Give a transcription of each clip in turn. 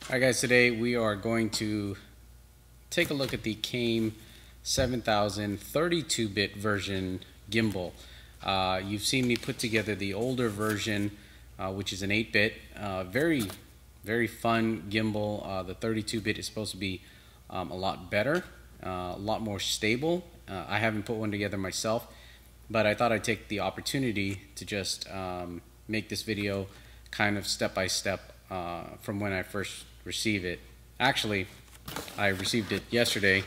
Alright guys, today we are going to take a look at the Came 7000 32-bit version gimbal. You've seen me put together the older version, which is an 8-bit. Very fun gimbal. The 32-bit is supposed to be a lot better, a lot more stable. I haven't put one together myself, but I thought I'd take the opportunity to just make this video kind of step by step from when I first received it. Actually, I received it yesterday,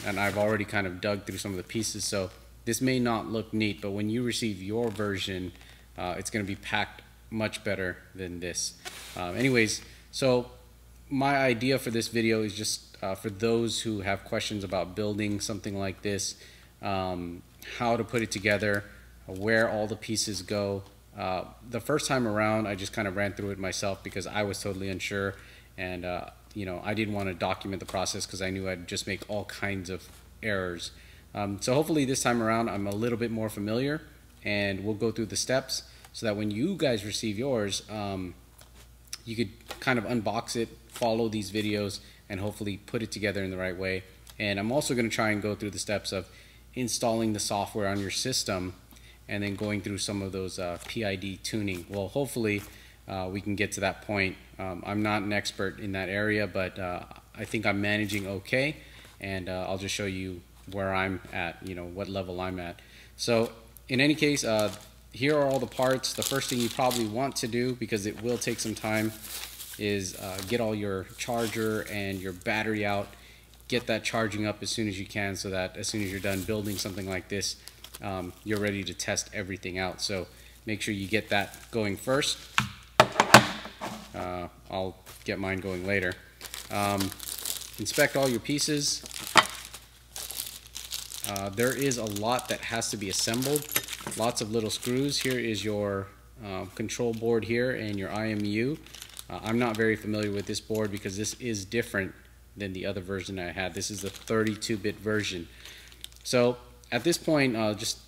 and I've already kind of dug through some of the pieces, so this may not look neat, but when you receive your version, it's going to be packed much better than this. Anyways, so my idea for this video is just for those who have questions about building something like this, how to put it together, where all the pieces go. The first time around, I just kind of ran through it myself because I was totally unsure, and you know, I didn't want to document the process because I knew I'd just make all kinds of errors. So hopefully this time around I'm a little bit more familiar, and we'll go through the steps so that when you guys receive yours, you could kind of unbox it, follow these videos, and hopefully put it together in the right way. And I'm also going to try and go through the steps of installing the software on your system and then going through some of those PID tuning. Well, hopefully we can get to that point. I'm not an expert in that area, but I think I'm managing okay, and I'll just show you where I'm at, you know, what level I'm at. So in any case, here are all the parts. The first thing you probably want to do, because it will take some time, is get all your charger and your battery out. Get that charging up as soon as you can, so that as soon as you're done building something like this, you're ready to test everything out. So make sure you get that going first. I'll get mine going later. Inspect all your pieces. There is a lot that has to be assembled. Lots of little screws. Here is your control board here and your IMU. I'm not very familiar with this board because this is different than the other version I had. This is the 32-bit version. So at this point, just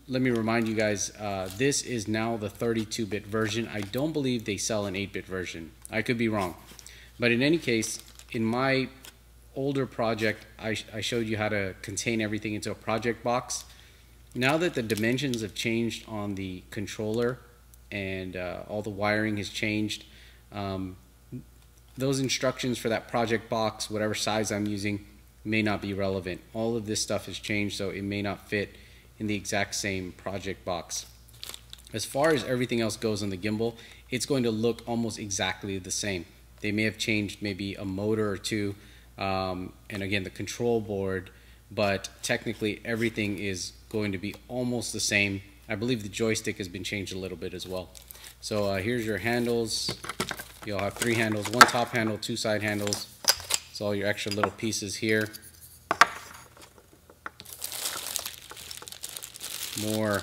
let me remind you guys, this is now the 32-bit version. I don't believe they sell an 8-bit version. I could be wrong. But in any case, in my older project, I showed you how to contain everything into a project box. Now that the dimensions have changed on the controller and all the wiring has changed, those instructions for that project box, whatever size I'm using, may not be relevant. All of this stuff has changed, so it may not fit in the exact same project box. As far as everything else goes on the gimbal, it's going to look almost exactly the same. They may have changed maybe a motor or two, and again the control board, but technically everything is going to be almost the same. I believe the joystick has been changed a little bit as well. So here's your handles. You'll have 3 handles, 1 top handle, 2 side handles. It's all your extra little pieces here. More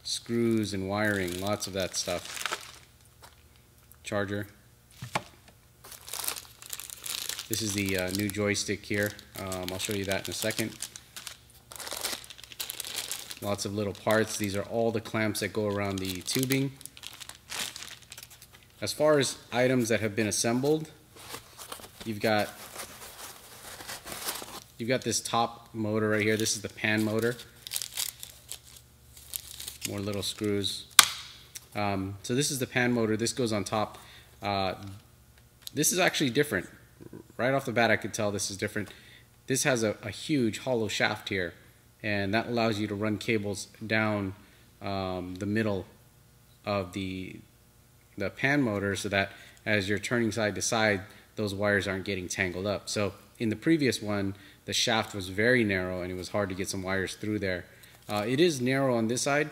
screws and wiring, lots of that stuff. Charger. This is the new joystick here. I'll show you that in a second. Lots of little parts. These are all the clamps that go around the tubing. As far as items that have been assembled, you've got this top motor right here. This is the pan motor. More little screws. So this is the pan motor. This goes on top. This is actually different. Right off the bat I could tell this is different. This has a huge hollow shaft here, and that allows you to run cables down the middle of the pan motor, so that as you're turning side to side, those wires aren't getting tangled up. So in the previous one, the shaft was very narrow and it was hard to get some wires through there. It is narrow on this side,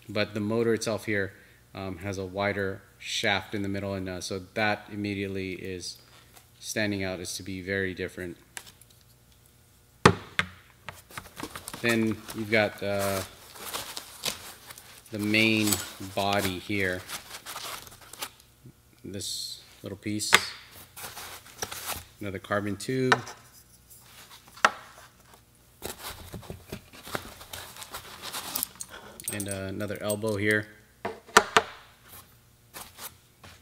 but the motor itself here has a wider shaft in the middle, and so that immediately is standing out as to be very different. Then you've got the main body here. This little piece, another carbon tube, and another elbow here.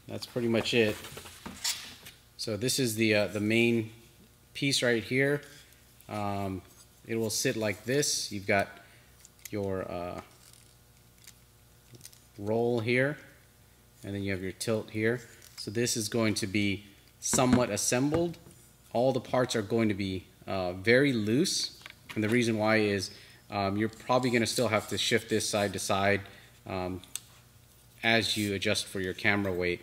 That's pretty much it. So this is the main piece right here. It will sit like this. You've got your roll here, and then you have your tilt here. So this is going to be somewhat assembled. All the parts are going to be very loose, and the reason why is you're probably going to still have to shift this side to side as you adjust for your camera weight.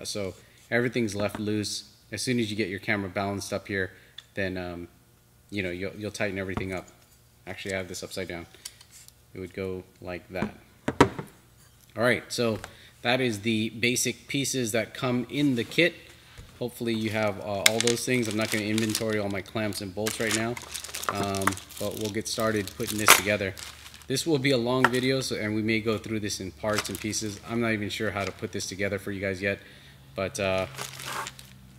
So everything's left loose. As soon as you get your camera balanced up here, then you know, you'll tighten everything up. Actually, I have this upside down. It would go like that. All right, so that is the basic pieces that come in the kit. Hopefully you have all those things. I'm not going to inventory all my clamps and bolts right now, but we'll get started putting this together. This will be a long video, and we may go through this in parts and pieces. I'm not even sure how to put this together for you guys yet, but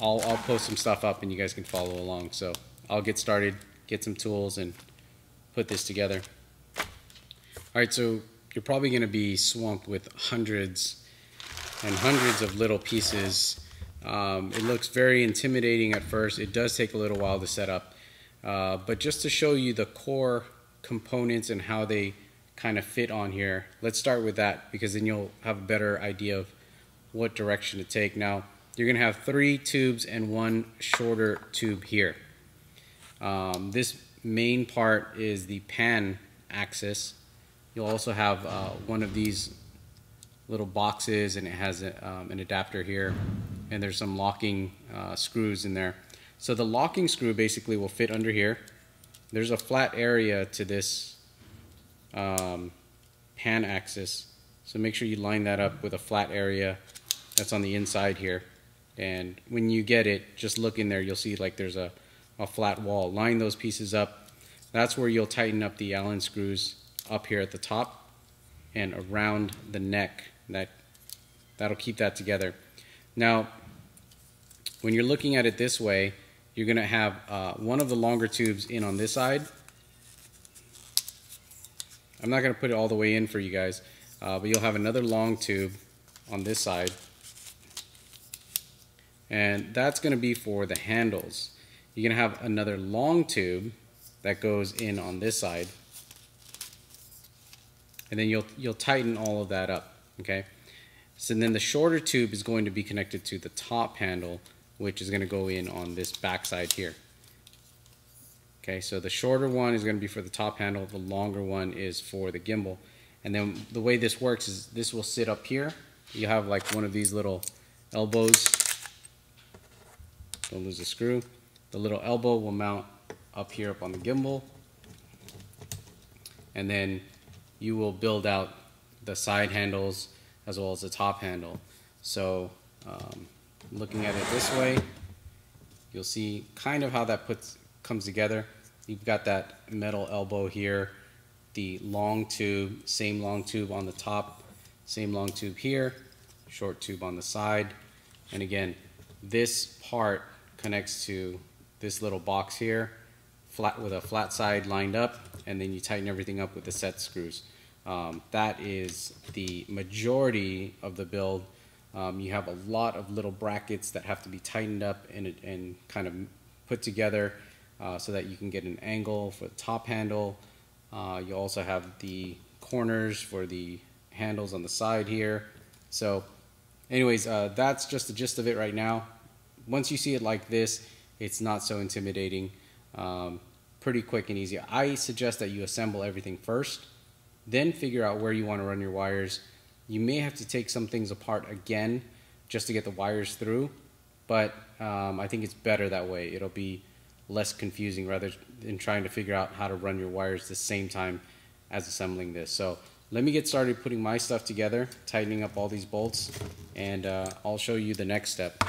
I'll post some stuff up and you guys can follow along. So I'll get started, get some tools, and put this together. All right, so you're probably going to be swamped with hundreds and hundreds of little pieces. It looks very intimidating at first. It does take a little while to set up, but just to show you the core components and how they kind of fit on here, let's start with that, because then you'll have a better idea of what direction to take. Now, you're going to have 3 tubes and 1 shorter tube here. This main part is the pan axis. You'll also have one of these little boxes, and it has an adapter here, and there's some locking screws in there. So the locking screw basically will fit under here. There's a flat area to this pan axis, so make sure you line that up with a flat area that's on the inside here. And when you get it, just look in there, you'll see like there's a flat wall. Line those pieces up. That's where you'll tighten up the Allen screws up here at the top and around the neck. That'll keep that together. Now, when you're looking at it this way, you're going to have one of the longer tubes in on this side. I'm not going to put it all the way in for you guys, but you'll have another long tube on this side, and that's going to be for the handles. You're going to have another long tube that goes in on this side, and then you'll tighten all of that up, okay? So then the shorter tube is going to be connected to the top handle, which is going to go in on this back side here. Okay, so the shorter one is going to be for the top handle, the longer one is for the gimbal. And then the way this works is this will sit up here. You have like one of these little elbows. Don't lose the screw. The little elbow will mount up here up on the gimbal. And then you will build out the side handles as well as the top handle. So looking at it this way, you'll see kind of how that comes together. You've got that metal elbow here, the long tube, same long tube on the top, same long tube here, short tube on the side. And again, this part connects to this little box here, flat with a flat side lined up, and then you tighten everything up with the set screws. That is the majority of the build. You have a lot of little brackets that have to be tightened up and kind of put together so that you can get an angle for the top handle. You also have the corners for the handles on the side here. So anyways, that's just the gist of it right now. Once you see it like this, it's not so intimidating. Pretty quick and easy. I suggest that you assemble everything first, then figure out where you want to run your wires. You may have to take some things apart again just to get the wires through, but I think it's better that way. It'll be less confusing rather than trying to figure out how to run your wires the same time as assembling this. So let me get started putting my stuff together, tightening up all these bolts, and I'll show you the next step.